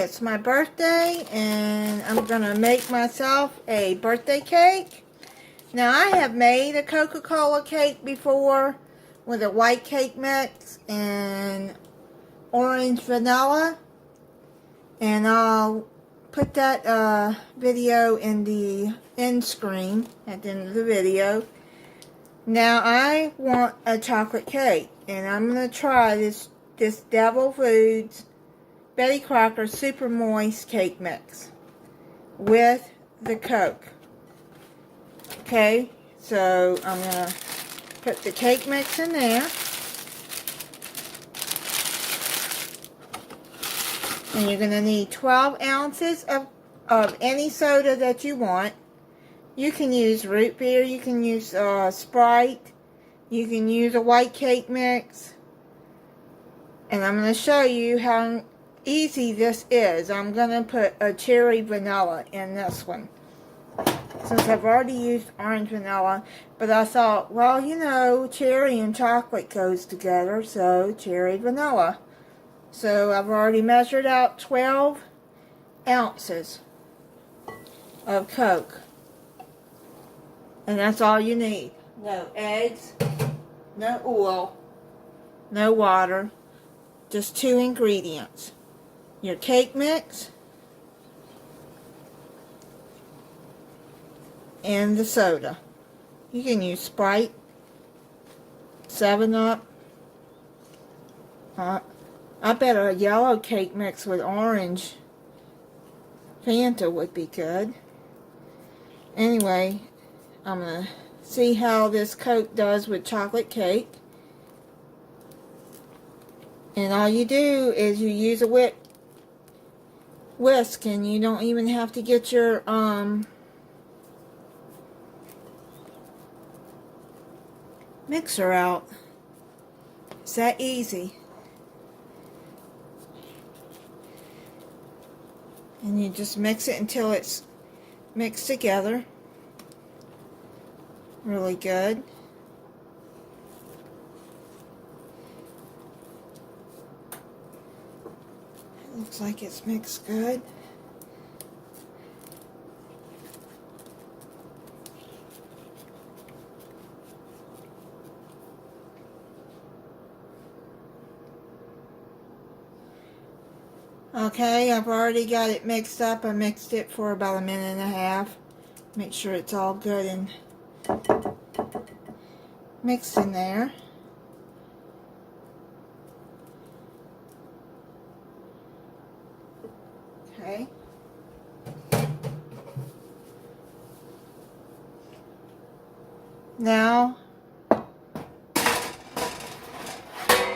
it's my birthday and I'm gonna make myself a birthday cake. Now I have made a Coca-Cola cake before with a white cake mix and orange vanilla, and I'll put that video in the end screen at the end of the video. Now I want a chocolate cake, and I'm going to try this Devil Foods Betty Crocker Super Moist Cake Mix with the Coke. Okay, so I'm going to put the cake mix in there. And you're going to need 12 ounces of any soda that you want. You can use root beer, you can use Sprite, you can use a white cake mix. And I'm going to show you how easy this is. I'm going to put a cherry vanilla in this one, since I've already used orange vanilla. But I thought, well, you know, cherry and chocolate goes together, so cherry vanilla. So I've already measured out 12 ounces of Coke. And that's all you need. No eggs, no oil, no water, just 2 ingredients. Your cake mix and the soda. You can use Sprite, 7-Up. I bet a yellow cake mix with orange Fanta would be good. Anyway, I'm going to see how this Coke does with chocolate cake. And all you do is you use a whisk, and you don't even have to get your mixer out. It's that easy. And you just mix it until it's mixed together. Really good. It looks like it's mixed good. Okay, I've already got it mixed up. I mixed it for about 1.5 minutes. Make sure it's all good and mixed in there. Okay. Now,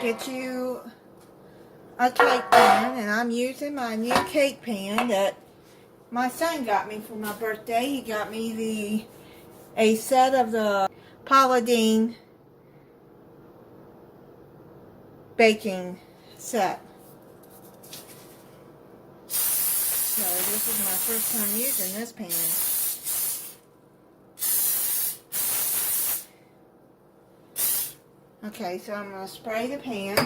get you a cake pan, and I'm using my new cake pan that my son got me for my birthday. He got me a set of the Paladine baking set. So this is my first time using this pan. Okay, so I'm going to spray the pan,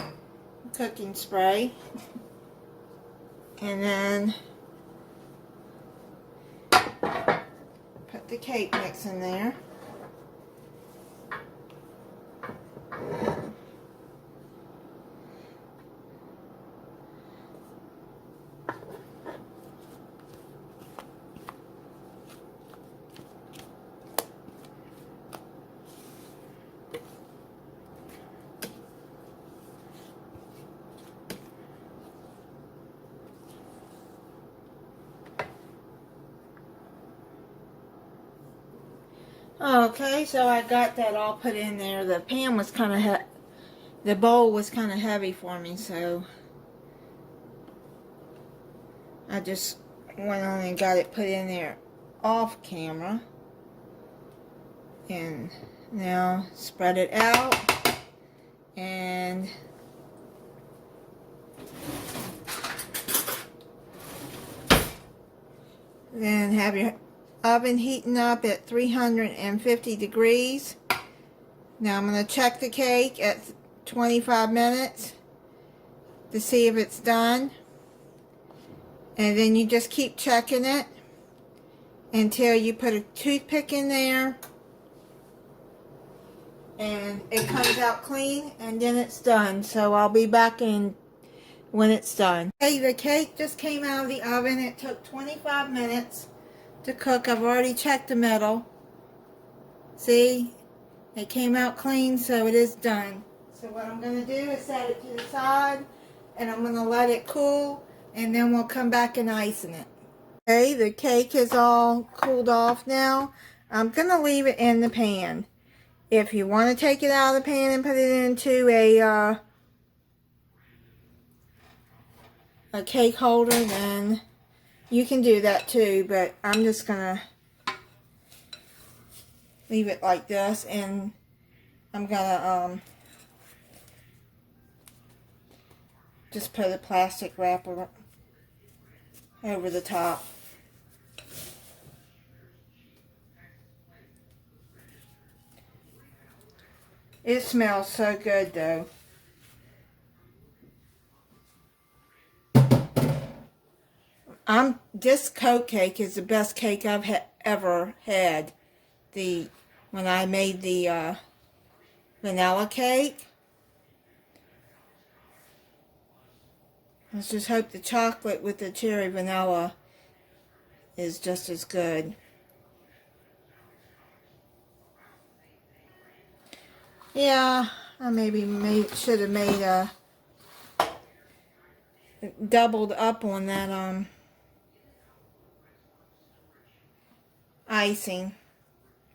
cooking spray, and then put the cake mix in there. Okay, so I got that all put in there. The pan was kind of the bowl was kind of heavy for me, so I just went on and got it put in there off camera. And now spread it out, and then have your oven heating up at 350 degrees. Now I'm going to check the cake at 25 minutes to see if it's done. And then you just keep checking it until you put a toothpick in there and it comes out clean, and then it's done. So I'll be back in when it's done. Okay, the cake just came out of the oven. It took 25 minutes to cook. I've already checked the metal. See, it came out clean, so it is done. So what I'm going to do is set it to the side, and I'm going to let it cool, and then we'll come back and icing it. Okay, the cake is all cooled off now. I'm going to leave it in the pan. If you want to take it out of the pan and put it into a cake holder, then you can do that too, but I'm just going to leave it like this, and I'm going to just put a plastic wrapper over the top. It smells so good though. This Coke cake is the best cake I've ever had. When I made the vanilla cake. Let's just hope the chocolate with the cherry vanilla is just as good. Yeah, I maybe should have made doubled up on that icing.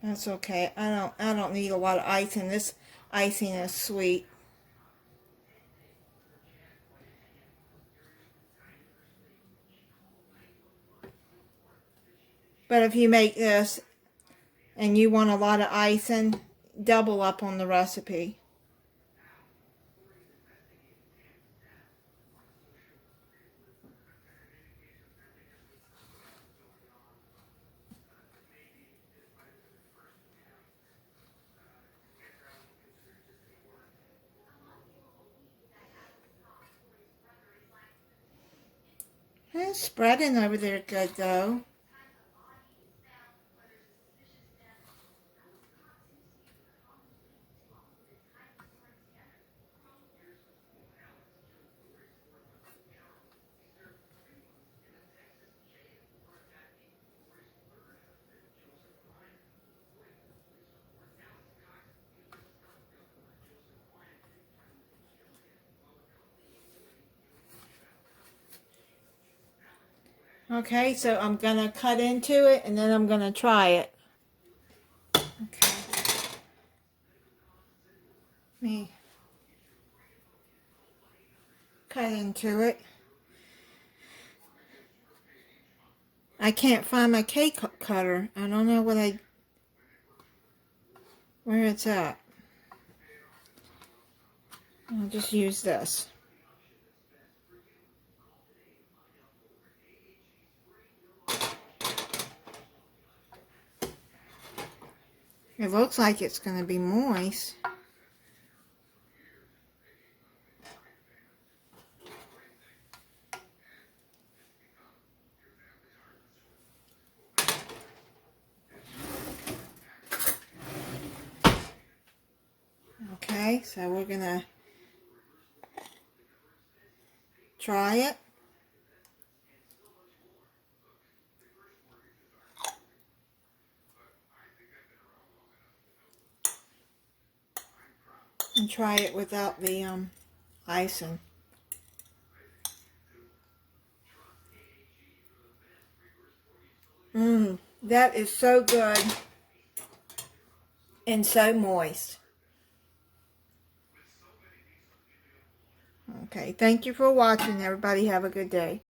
That's okay. I don't need a lot of icing. This icing is sweet. But if you make this and you want a lot of icing, double up on the recipe. It's spreading over there good though. Okay, so I'm going to cut into it and then I'm going to try it. Okay. Me cut into it. I can't find my cake cutter. I don't know where it's at. I'll just use this. It looks like it's going to be moist. Okay, so we're going to try it. And try it without the icing. That is so good and so moist. Okay, thank you for watching, everybody. Have a good day.